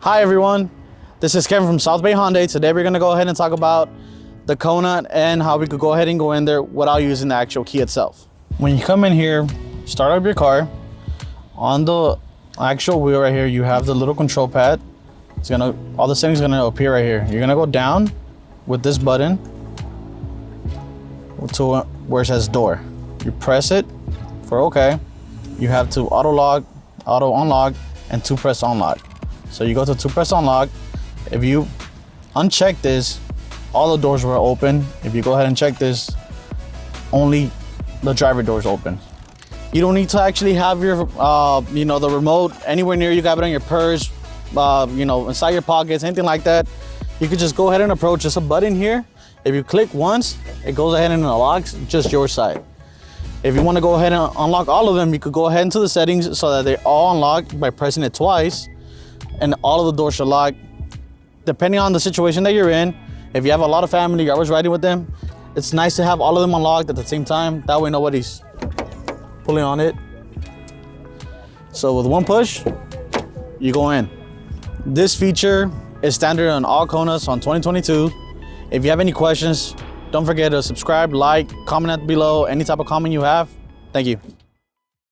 Hi everyone, this is Kevin from South Bay Hyundai. Today we're gonna go ahead and talk about the Kona and how we could go ahead and go in there without using the actual key itself. When you come in here, start up your car. On the actual wheel right here, you have the little control pad. All the settings are gonna appear right here. You're gonna go down with this button to where it says door. You press it for okay. You have to auto lock, auto unlock, and two press unlock. So you go to two press unlock. If you uncheck this, all the doors will open. If you go ahead and check this, only the driver doors open. You don't need to actually have your, the remote anywhere near you. Got it on your purse, inside your pockets, anything like that. You could just go ahead and approach. Just a button here. If you click once, it goes ahead and unlocks just your side. If you want to go ahead and unlock all of them, you could go ahead into the settings so that they all unlock by pressing it twice, and all of the doors should lock. Depending on the situation that you're in, if you have a lot of family, you're always riding with them, it's nice to have all of them unlocked at the same time. That way nobody's pulling on it. So with one push, you go in. This feature is standard on all Konas on 2022. If you have any questions, don't forget to subscribe, like, comment below, any type of comment you have. Thank you.